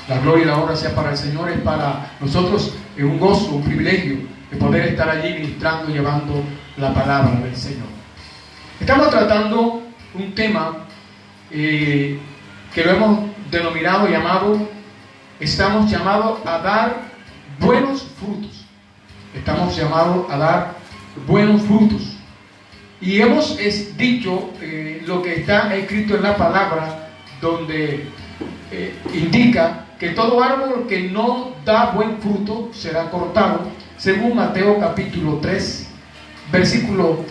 La gloria y la honra sea para el Señor. Es para nosotros un gozo, un privilegio de poder estar allí ministrando y llevando la palabra del Señor. Estamos tratando un tema que lo hemos denominado, estamos llamados a dar buenos frutos. Estamos llamados a dar buenos frutos. Y hemos dicho lo que está escrito en la palabra, donde indica que todo árbol que no da buen fruto será cortado, según Mateo capítulo 3, versículo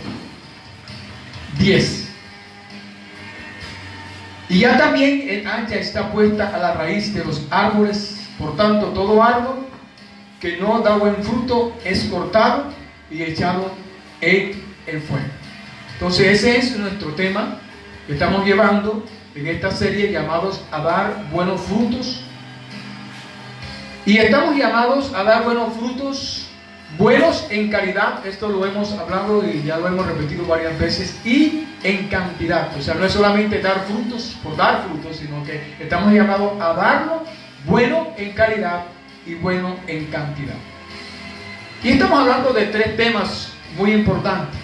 10. Y ya también el hacha está puesta a la raíz de los árboles, por tanto todo árbol que no da buen fruto es cortado y echado en el fuego. Entonces ese es nuestro tema que estamos llevando en esta serie, llamados a dar buenos frutos. Y estamos llamados a dar buenos frutos, buenos en calidad. Esto lo hemos hablado y ya lo hemos repetido varias veces, y en cantidad. O sea, no es solamente dar frutos por dar frutos, sino que estamos llamados a darlo bueno en calidad y bueno en cantidad. Y estamos hablando de tres temas muy importantes.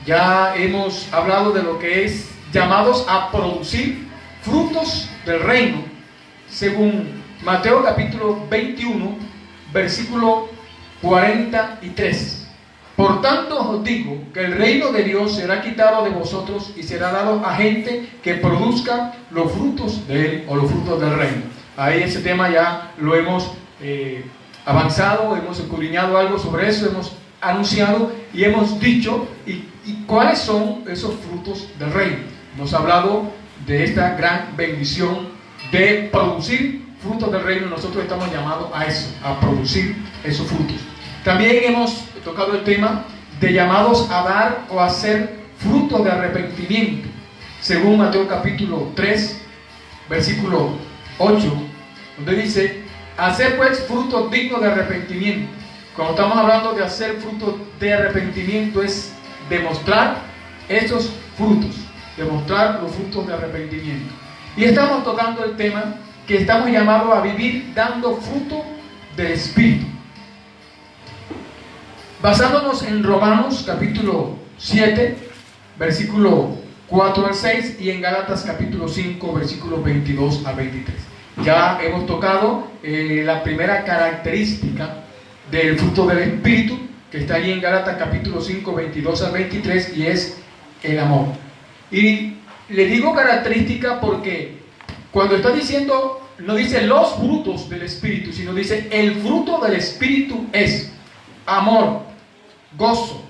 Ya hemos hablado de lo que es llamados a producir frutos del reino, según Mateo capítulo 21, versículo 43. Por tanto os digo que el reino de Dios será quitado de vosotros y será dado a gente que produzca los frutos de él, o los frutos del reino. Ahí ese tema ya lo hemos avanzado, hemos escudriñado algo sobre eso, hemos anunciado y hemos dicho y cuáles son esos frutos del reino. Hemos hablado de esta gran bendición de producir frutos del reino. Nosotros estamos llamados a eso, a producir esos frutos. También hemos tocado el tema de llamados a dar o a hacer frutos de arrepentimiento, según Mateo capítulo 3, versículo 8, donde dice: hacer pues frutos dignos de arrepentimiento. Cuando estamos hablando de hacer frutos de arrepentimiento, es demostrar esos frutos, demostrar los frutos de arrepentimiento. Y estamos tocando el tema que estamos llamados a vivir dando fruto del Espíritu, basándonos en Romanos capítulo 7, versículo 4 al 6, y en Gálatas capítulo 5, versículos 22 a 23. Ya hemos tocado la primera característica del fruto del Espíritu, que está allí en Gálatas capítulo 5, 22 al 23, y es el amor. Y le digo característica porque cuando está diciendo, no dice los frutos del Espíritu, sino dice el fruto del Espíritu es amor, gozo,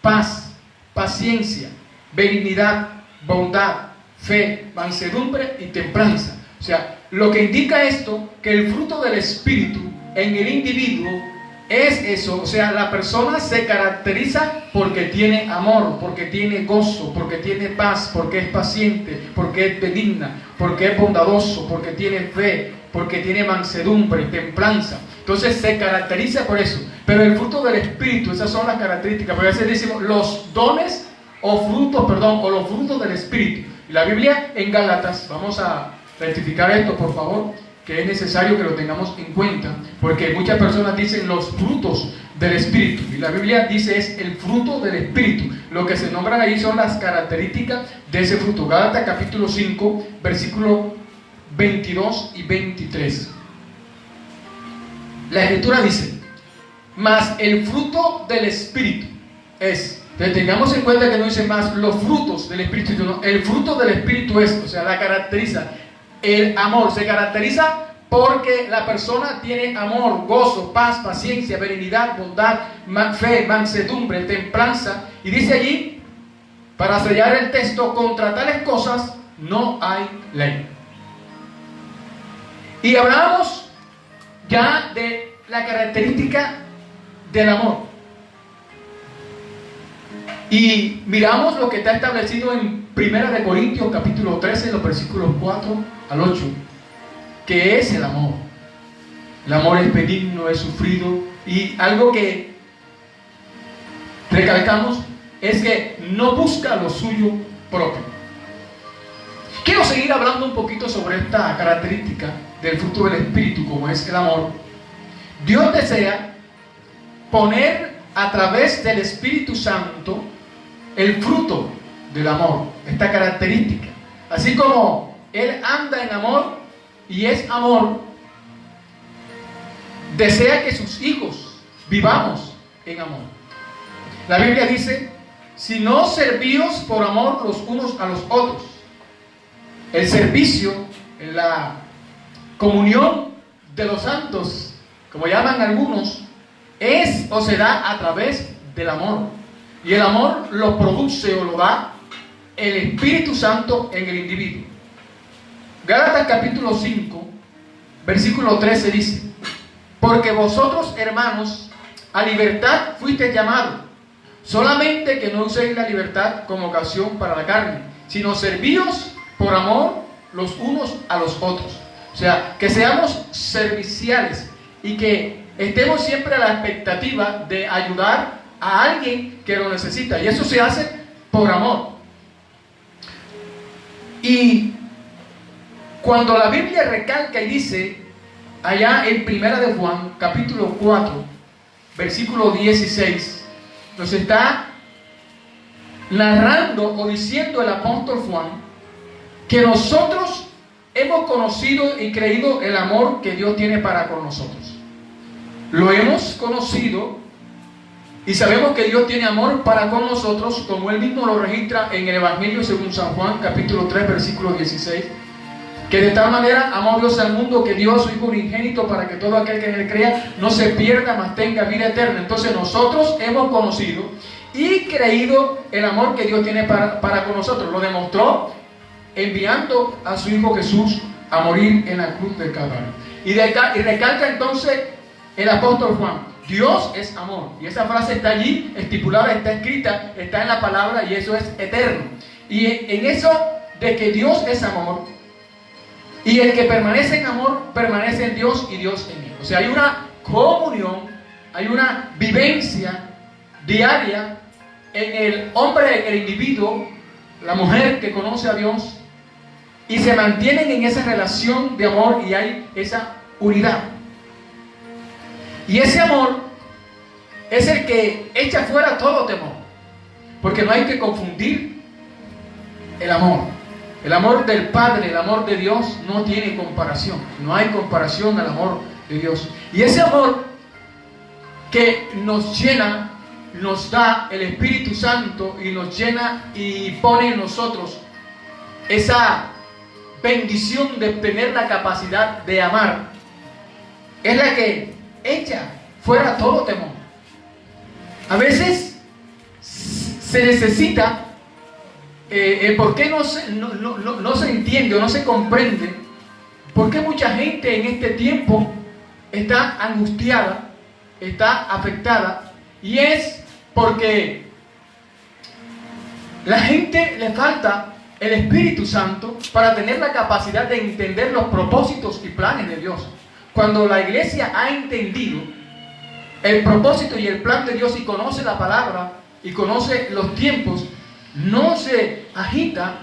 paz, paciencia, benignidad, bondad, fe, mansedumbre y templanza. O sea, lo que indica esto, que el fruto del Espíritu en el individuo es eso. O sea, la persona se caracteriza porque tiene amor, porque tiene gozo, porque tiene paz, porque es paciente, porque es benigna, porque es bondadoso, porque tiene fe, porque tiene mansedumbre, templanza. Entonces se caracteriza por eso. Pero el fruto del Espíritu, esas son las características. Por eso decimos los dones o frutos, o los frutos del Espíritu. Y la Biblia en Gálatas, vamos a rectificar esto, por favor, que es necesario que lo tengamos en cuenta, porque muchas personas dicen los frutos del Espíritu, y la Biblia dice es el fruto del Espíritu. Lo que se nombran ahí son las características de ese fruto. Gálatas capítulo 5, versículos 22 y 23. La Escritura dice: mas el fruto del Espíritu es. Entonces tengamos en cuenta que no dice más los frutos del Espíritu, sino el fruto del Espíritu es, o sea, la caracteriza. El amor se caracteriza porque la persona tiene amor, gozo, paz, paciencia, benignidad, bondad, fe, mansedumbre, templanza. Y dice allí, para sellar el texto: contra tales cosas no hay ley. Y hablamos ya de la característica del amor. Y miramos lo que está establecido en 1 Corintios capítulo 13, los versículos 4 al 8, que es el amor. El amor es benigno, es sufrido, y algo que recalcamos es que no busca lo suyo propio. Quiero seguir hablando un poquito sobre esta característica del fruto del Espíritu, como es el amor. Dios desea poner a través del Espíritu Santo el fruto del amor, esta característica. Así como Él anda en amor y es amor, desea que sus hijos vivamos en amor. La Biblia dice: si no servíos por amor los unos a los otros. El servicio, la comunión de los santos, como llaman algunos, es o se da a través del amor. Y el amor lo produce o lo da el Espíritu Santo en el individuo. Gálatas capítulo 5, versículo 13 dice: porque vosotros, hermanos, a libertad fuisteis llamados, solamente que no uséis la libertad como ocasión para la carne, sino servíos por amor los unos a los otros. O sea, que seamos serviciales y que estemos siempre a la expectativa de ayudar a alguien que lo necesita. Y eso se hace por amor. Y cuando la Biblia recalca y dice, allá en Primera de Juan, capítulo 4, versículo 16, nos está narrando o diciendo el apóstol Juan que nosotros hemos conocido y creído el amor que Dios tiene para con nosotros. Lo hemos conocido y sabemos que Dios tiene amor para con nosotros, como Él mismo lo registra en el Evangelio según San Juan, capítulo 3, versículo 16. Que de tal manera amó Dios al mundo que dio a su Hijo unigénito para que todo aquel que en Él crea no se pierda, mas tenga vida eterna. Entonces nosotros hemos conocido y creído el amor que Dios tiene para con nosotros. Lo demostró enviando a su Hijo Jesús a morir en la cruz del Calvario. Y recalca entonces el apóstol Juan: Dios es amor. Y esa frase está allí, estipulada, está escrita, está en la palabra, y eso es eterno. Y en eso de que Dios es amor, y el que permanece en amor, permanece en Dios y Dios en él. O sea, hay una comunión, hay una vivencia diaria en el hombre, en el individuo, la mujer que conoce a Dios, y se mantienen en esa relación de amor y hay esa unidad. Y ese amor es el que echa fuera todo temor, porque no hay que confundir el amor. El amor del Padre, el amor de Dios no tiene comparación. No hay comparación al amor de Dios. Y ese amor que nos llena, nos da el Espíritu Santo y nos llena y pone en nosotros esa bendición de tener la capacidad de amar, es la que echa fuera todo temor. A veces se necesita, ¿por qué no se entiende o no se comprende por qué mucha gente en este tiempo está angustiada, está afectada? Y es porque la gente le falta el Espíritu Santo para tener la capacidad de entender los propósitos y planes de Dios. Cuando la iglesia ha entendido el propósito y el plan de Dios y conoce la palabra y conoce los tiempos, no se agita,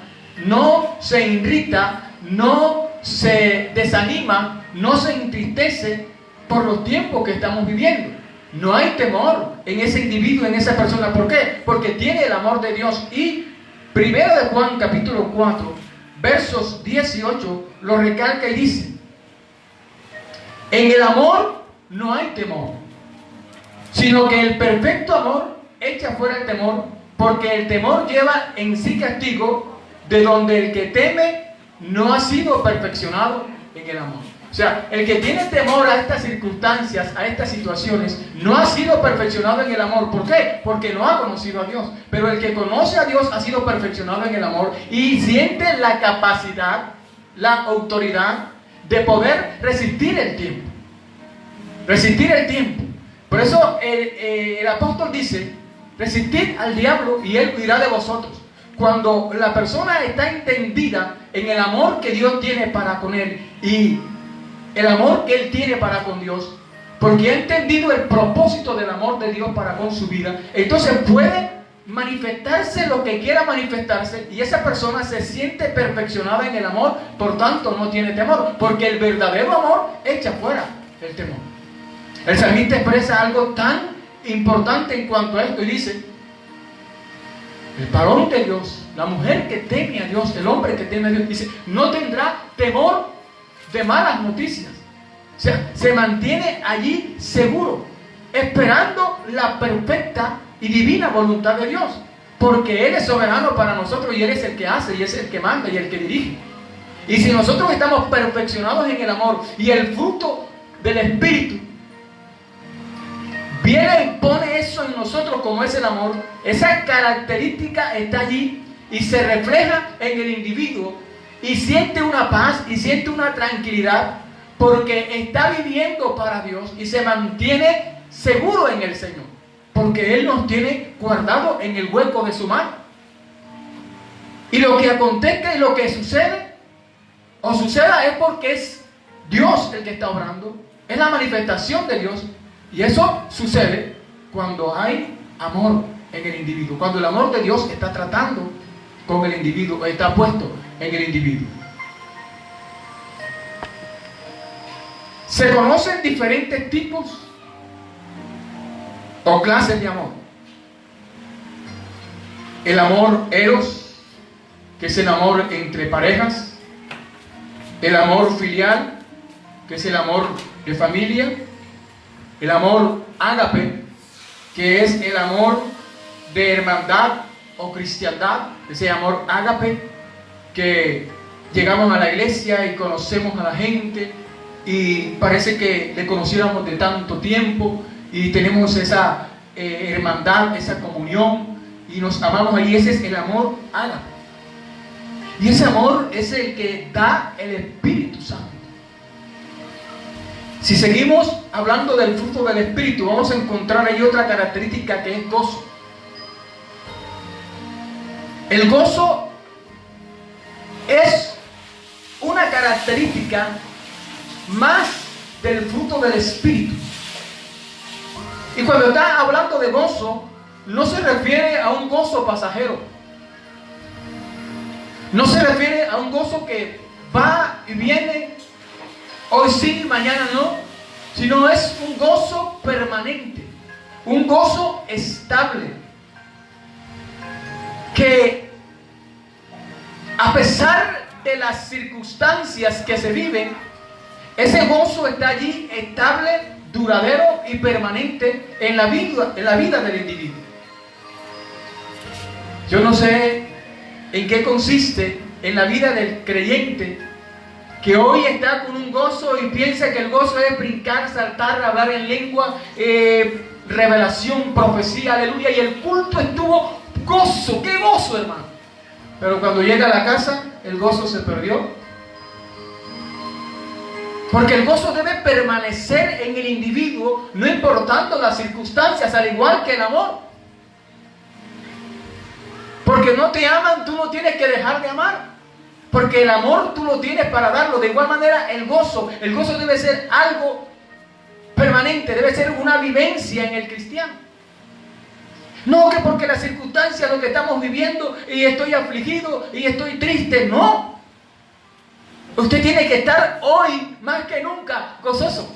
no se irrita, no se desanima, no se entristece por los tiempos que estamos viviendo. No hay temor en ese individuo, en esa persona. ¿Por qué? Porque tiene el amor de Dios. Y Primera de Juan capítulo 4 versos 18 lo recalca y dice: en el amor no hay temor, sino que el perfecto amor echa fuera el temor, porque el temor lleva en sí castigo, de donde el que teme no ha sido perfeccionado en el amor. O sea, el que tiene temor a estas circunstancias, a estas situaciones, no ha sido perfeccionado en el amor. ¿Por qué? Porque no ha conocido a Dios. Pero el que conoce a Dios ha sido perfeccionado en el amor y siente la capacidad, la autoridad de poder resistir el tiempo. Resistir el tiempo. Por eso el apóstol dice: resistid al diablo y él huirá de vosotros. Cuando la persona está entendida en el amor que Dios tiene para con él y el amor que él tiene para con Dios, porque ha entendido el propósito del amor de Dios para con su vida, entonces puede manifestarse lo que quiera manifestarse y esa persona se siente perfeccionada en el amor, por tanto no tiene temor, porque el verdadero amor echa fuera el temor. El salmista expresa algo tan importante en cuanto a esto y dice: el varón de Dios, la mujer que teme a Dios, el hombre que teme a Dios, dice, no tendrá temor de malas noticias. O sea, se mantiene allí seguro, esperando la perfecta y divina voluntad de Dios, porque Él es soberano para nosotros y Él es el que hace y es el que manda y el que dirige. Y si nosotros estamos perfeccionados en el amor y el fruto del Espíritu viene y pone eso en nosotros como es el amor, esa característica está allí y se refleja en el individuo y siente una paz y siente una tranquilidad porque está viviendo para Dios y se mantiene seguro en el Señor, porque Él nos tiene guardado en el hueco de su mano. Y lo que acontezca y lo que sucede o suceda es porque es Dios el que está obrando, es la manifestación de Dios. Y eso sucede cuando hay amor en el individuo, cuando el amor de Dios está tratando con el individuo, está puesto en el individuo. Se conocen diferentes tipos o clases de amor. El amor eros, que es el amor entre parejas. El amor filial, que es el amor de familia. El amor ágape, que es el amor de hermandad o cristiandad. Ese amor ágape, que llegamos a la iglesia y conocemos a la gente y parece que le conociéramos de tanto tiempo y tenemos esa hermandad, esa comunión y nos amamos ahí. Ese es el amor ágape. Y ese amor es el que da el Espíritu Santo. Si seguimos hablando del fruto del Espíritu, vamos a encontrar ahí otra característica que es gozo. El gozo es una característica más del fruto del Espíritu. Y cuando está hablando de gozo, no se refiere a un gozo pasajero. No se refiere a un gozo que va y viene, hoy sí, mañana no, sino es un gozo permanente, un gozo estable, que a pesar de las circunstancias que se viven, ese gozo está allí estable, duradero y permanente en la vida del individuo. Yo no sé en qué consiste en la vida del creyente que hoy está con un gozo y piensa que el gozo es brincar, saltar, hablar en lengua, revelación, profecía, aleluya, y el culto estuvo gozo, qué gozo, hermano. Pero cuando llega a la casa, el gozo se perdió. Porque el gozo debe permanecer en el individuo, no importando las circunstancias, al igual que el amor. Porque no te aman, tú no tienes que dejar de amar. Porque el amor tú lo tienes para darlo. De igual manera el gozo debe ser algo permanente, debe ser una vivencia en el cristiano. No que porque las circunstancias, lo que estamos viviendo, y estoy afligido, y estoy triste, no. Usted tiene que estar hoy, más que nunca, gozoso.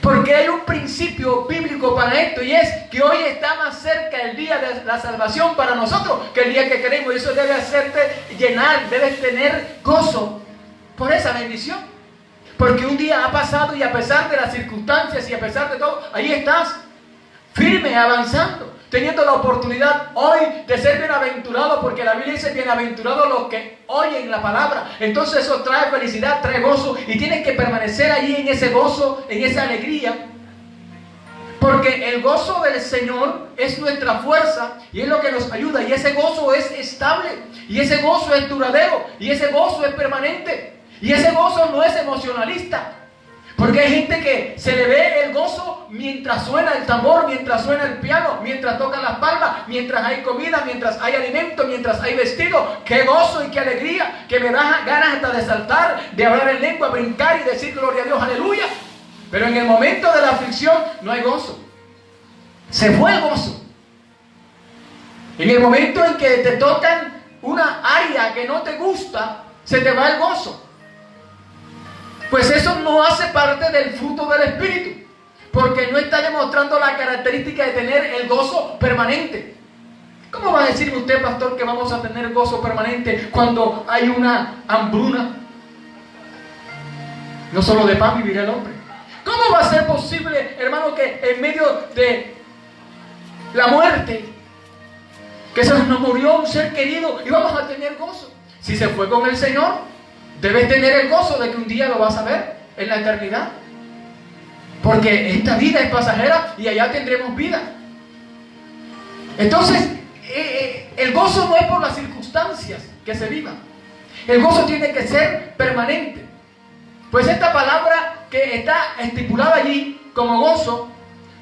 Porque hay un principio bíblico para esto, y es que hoy está más cerca el día de la salvación para nosotros que el día que queremos. Y eso debe hacerte llenar, debes tener gozo por esa bendición. Porque un día ha pasado y a pesar de las circunstancias y a pesar de todo, ahí estás, firme, avanzando, teniendo la oportunidad hoy de ser bienaventurado, porque la Biblia dice bienaventurados los que oyen la palabra. Entonces eso trae felicidad, trae gozo, y tienes que permanecer allí en ese gozo, en esa alegría, porque el gozo del Señor es nuestra fuerza y es lo que nos ayuda, y ese gozo es estable, y ese gozo es duradero, y ese gozo es permanente, y ese gozo no es emocionalista. Porque hay gente que se le ve el gozo mientras suena el tambor, mientras suena el piano, mientras tocan las palmas, mientras hay comida, mientras hay alimento, mientras hay vestido. ¡Qué gozo y qué alegría! Que me da ganas hasta de saltar, de hablar en lengua, brincar y decir gloria a Dios, aleluya. Pero en el momento de la aflicción no hay gozo. Se fue el gozo. En el momento en que te tocan una área que no te gusta, se te va el gozo. Pues eso no hace parte del fruto del Espíritu, porque no está demostrando la característica de tener el gozo permanente. ¿Cómo va a decirme usted, pastor, que vamos a tener gozo permanente cuando hay una hambruna? No solo de pan vivirá el hombre. ¿Cómo va a ser posible, hermano, que en medio de la muerte, que se nos murió un ser querido, y vamos a tener gozo? Si se fue con el Señor, debes tener el gozo de que un día lo vas a ver en la eternidad. Porque esta vida es pasajera y allá tendremos vida. Entonces, el gozo no es por las circunstancias que se vivan. El gozo tiene que ser permanente. Pues esta palabra que está estipulada allí como gozo,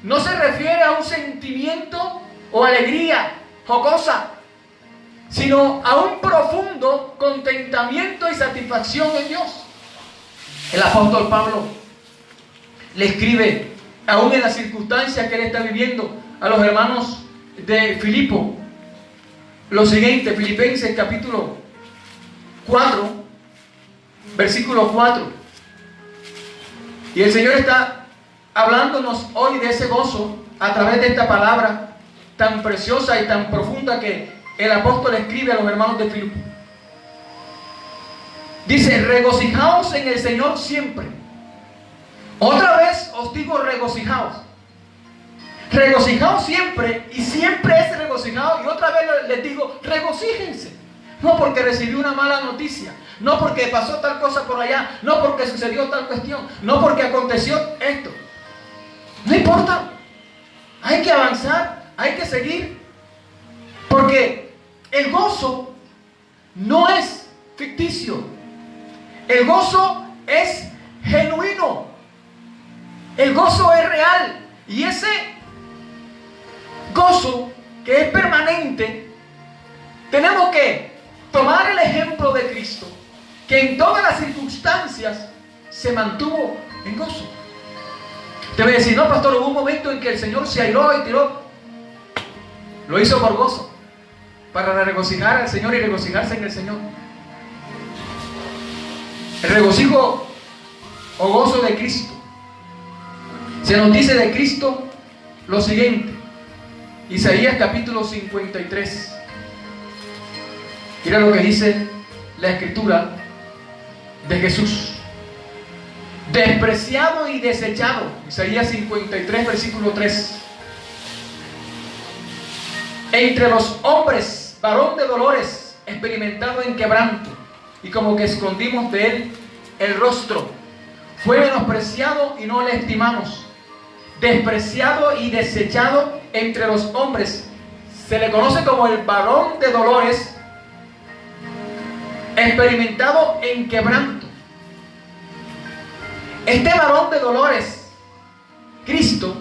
no se refiere a un sentimiento o alegría jocosa, sino a un profundo contentamiento y satisfacción en Dios. El apóstol Pablo le escribe, aún en las circunstancias que él está viviendo, a los hermanos de Filipo, lo siguiente, Filipenses capítulo 4, versículo 4. Y el Señor está hablándonos hoy de ese gozo a través de esta palabra tan preciosa y tan profunda que el apóstol escribe a los hermanos de Filipo. Dice: regocijaos en el Señor siempre. Otra vez os digo, regocijaos. Regocijaos siempre, y siempre es regocijado. Y otra vez les digo, regocíjense. No porque recibí una mala noticia, no porque pasó tal cosa por allá, no porque sucedió tal cuestión, no porque aconteció esto. No importa. Hay que avanzar, hay que seguir. Porque el gozo no es ficticio. El gozo es genuino. El gozo es real. Y ese gozo que es permanente, tenemos que tomar el ejemplo de Cristo, que en todas las circunstancias se mantuvo en gozo. Te voy a decir, no, pastor, hubo un momento en que el Señor se airó y tiró. Lo hizo por gozo, para regocijar al Señor y regocijarse en el Señor. El regocijo o gozo de Cristo. Se nos dice de Cristo lo siguiente. Isaías capítulo 53. Mira lo que dice la escritura de Jesús. Despreciado y desechado. Isaías 53, versículo 3. Entre los hombres, varón de dolores, experimentado en quebranto, y como que escondimos de él el rostro. Fue menospreciado y no le estimamos. Despreciado y desechado entre los hombres. Se le conoce como el varón de dolores, experimentado en quebranto. Este varón de dolores, Cristo,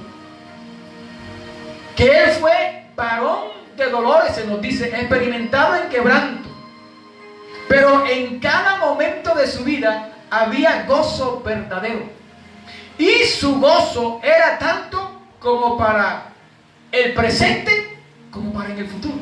que él fue varón de dolores, se nos dice, experimentado en quebranto. Pero en cada momento de su vida había gozo verdadero. Y su gozo era tanto como para el presente como para en el futuro.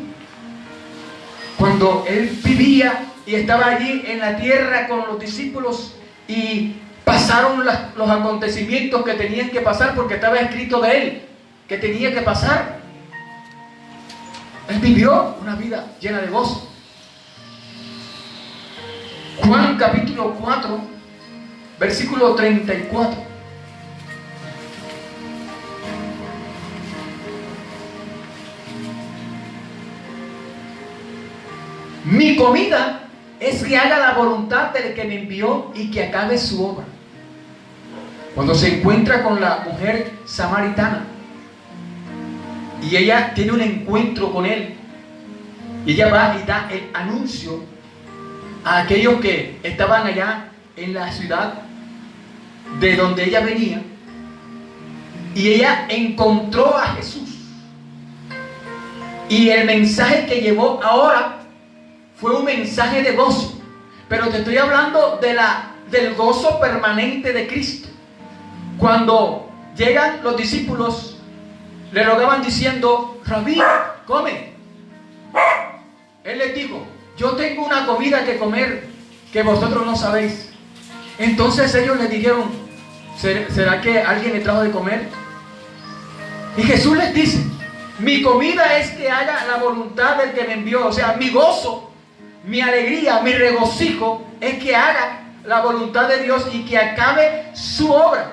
Cuando él vivía y estaba allí en la tierra con los discípulos y pasaron los acontecimientos que tenían que pasar, porque estaba escrito de él que tenía que pasar, él vivió una vida llena de gozo. Juan capítulo 4, versículo 34. Mi comida es que haga la voluntad del que me envió y que acabe su obra. Cuando se encuentra con la mujer samaritana y ella tiene un encuentro con él, y ella va y da el anuncio a aquellos que estaban allá en la ciudad de donde ella venía, y ella encontró a Jesús, y el mensaje que llevó ahora fue un mensaje de gozo. Pero te estoy hablando del gozo permanente de Cristo. Cuando llegan los discípulos, le rogaban diciendo: Rabí, come. Él les dijo: yo tengo una comida que comer que vosotros no sabéis. Entonces ellos le dijeron: ¿será que alguien le trajo de comer? Y Jesús les dice: mi comida es que haga la voluntad del que me envió. O sea, mi gozo, mi alegría, mi regocijo es que haga la voluntad de Dios y que acabe su obra.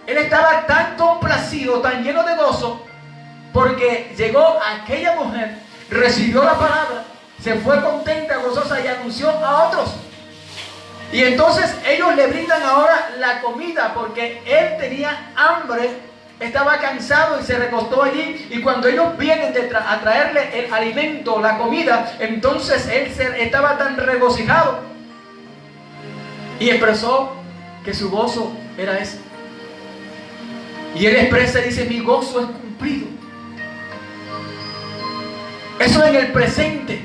Él estaba tan complacido, tan lleno de gozo, porque llegó aquella mujer, recibió la palabra, se fue contenta, gozosa y anunció a otros. Y entonces ellos le brindan ahora la comida porque él tenía hambre, estaba cansado y se recostó allí. Y cuando ellos vienen a traerle el alimento, la comida, entonces él estaba tan regocijado y expresó que su gozo era ese. Y él expresa y dice: mi gozo es cumplido. Eso en el presente.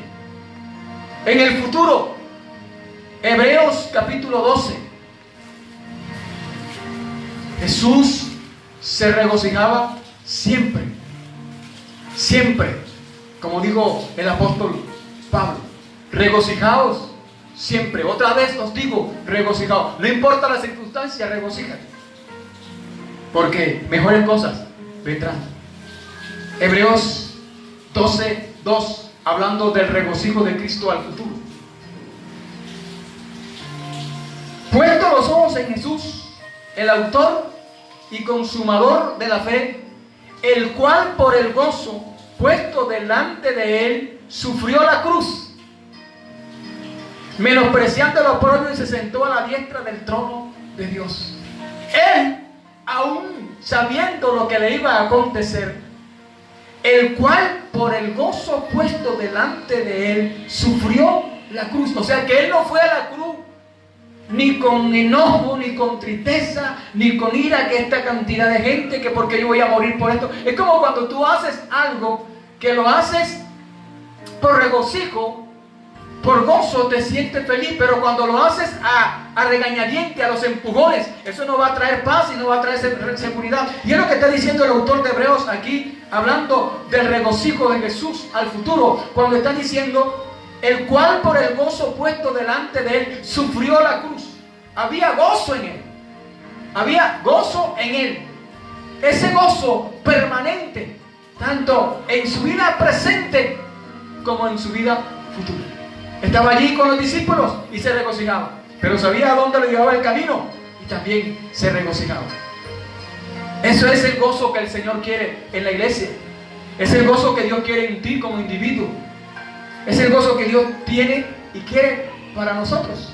En el futuro, Hebreos capítulo 12. Jesús se regocijaba siempre. Siempre. Como dijo el apóstol Pablo: regocijaos siempre. Otra vez os digo, regocijaos. No importa la circunstancia, regocíjate, porque mejores cosas vendrán. Hebreos 12:2, hablando del regocijo de Cristo al futuro. Puesto los ojos en Jesús, el autor y consumador de la fe, el cual por el gozo puesto delante de él sufrió la cruz, menospreciando el oprobio, y se sentó a la diestra del trono de Dios. Él, aún sabiendo lo que le iba a acontecer, el cual por el gozo puesto delante de él sufrió la cruz. O sea que él no fue a la cruz ni con enojo, ni con tristeza, ni con ira, que esta cantidad de gente, que porque yo voy a morir por esto. Es como cuando tú haces algo que lo haces por regocijo, por gozo, te sientes feliz, pero cuando lo haces a regañadiente, a los empujones, eso no va a traer paz y no va a traer seguridad. Y es lo que está diciendo el autor de Hebreos aquí, hablando del regocijo de Jesús al futuro, cuando está diciendo: el cual por el gozo puesto delante de él sufrió la cruz. Había gozo en él. Había gozo en él. Ese gozo permanente, tanto en su vida presente como en su vida futura. Estaba allí con los discípulos y se regocijaba, pero sabía a dónde lo llevaba el camino y también se regocijaba. Eso es el gozo que el Señor quiere en la iglesia. Es el gozo que Dios quiere en ti como individuo. Es el gozo que Dios tiene y quiere para nosotros.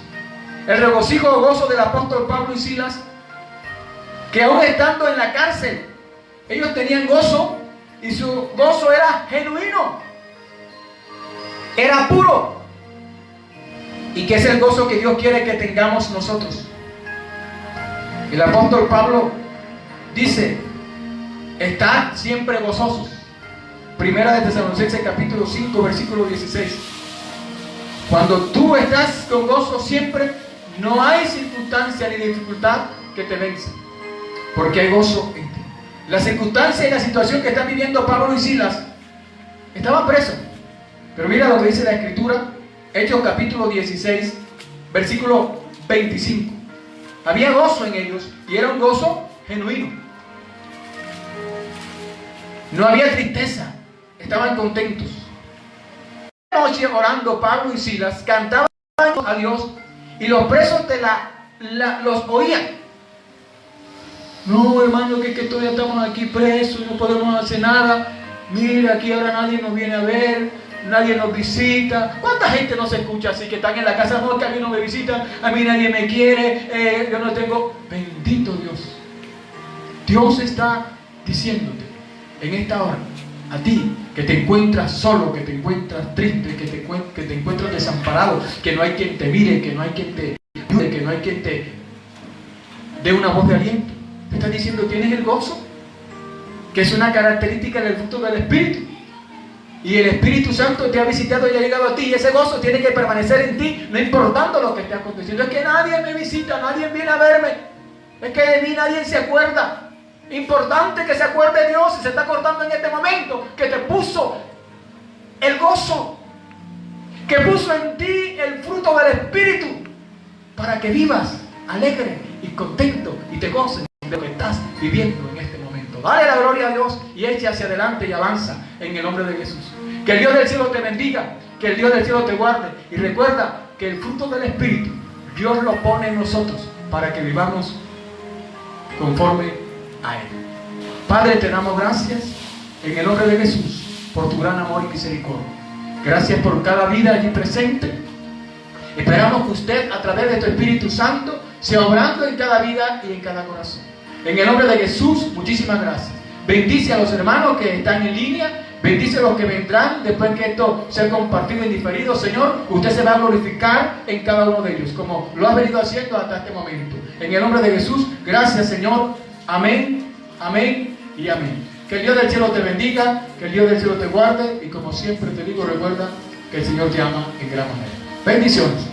El regocijo o gozo del apóstol Pablo y Silas, que aún estando en la cárcel, ellos tenían gozo, y su gozo era genuino, era puro, y que es el gozo que Dios quiere que tengamos nosotros. El apóstol Pablo dice: estad siempre gozosos. Primera de Tesalonicenses capítulo 5 versículo 16. Cuando tú estás con gozo siempre, no hay circunstancia ni dificultad que te venza, porque hay gozo en ti. La circunstancia y la situación que están viviendo Pablo y Silas, estaban presos, pero mira lo que dice la Escritura, Hechos capítulo 16 versículo 25. Había gozo en ellos y era un gozo genuino. No había tristeza, estaban contentos. Una noche orando, Pablo y Silas cantaban a Dios y los presos los oían. No, hermano, que todavía estamos aquí presos, no podemos hacer nada. Mira, aquí ahora nadie nos viene a ver, nadie nos visita. ¿Cuánta gente no se escucha así, que están en la casa? No, que a mí no me visitan, a mí nadie me quiere, yo no tengo. Bendito Dios. Dios está diciéndote en esta hora, a ti que te encuentras solo, que te encuentras triste, que te encuentras desamparado, que no hay quien te mire, que no hay quien te ayude, que no hay quien te dé una voz de aliento. Te está diciendo: tienes el gozo, que es una característica del fruto del Espíritu, y el Espíritu Santo te ha visitado y ha llegado a ti, y ese gozo tiene que permanecer en ti, no importando lo que esté aconteciendo. Es que nadie me visita, nadie viene a verme, es que de mí nadie se acuerda. Importante que se acuerde Dios, y se está acordando en este momento, que te puso el gozo que puso en ti el fruto del Espíritu para que vivas alegre y contento y te goces de lo que estás viviendo en este momento. Dale la gloria a Dios y eche hacia adelante y avanza en el nombre de Jesús. Que el Dios del cielo te bendiga, que el Dios del cielo te guarde, y recuerda que el fruto del Espíritu Dios lo pone en nosotros para que vivamos conforme a Él. Padre, te damos gracias en el nombre de Jesús por tu gran amor y misericordia. Gracias por cada vida allí presente. Esperamos que usted, a través de tu Espíritu Santo, sea obrando en cada vida y en cada corazón. En el nombre de Jesús, muchísimas gracias. Bendice a los hermanos que están en línea. Bendice a los que vendrán después que esto sea compartido en diferido. Señor, usted se va a glorificar en cada uno de ellos, como lo has venido haciendo hasta este momento. En el nombre de Jesús, gracias, Señor. Amén, amén y amén. Que el Dios del cielo te bendiga, que el Dios del cielo te guarde, y como siempre te digo, recuerda que el Señor te ama en gran manera. Bendiciones.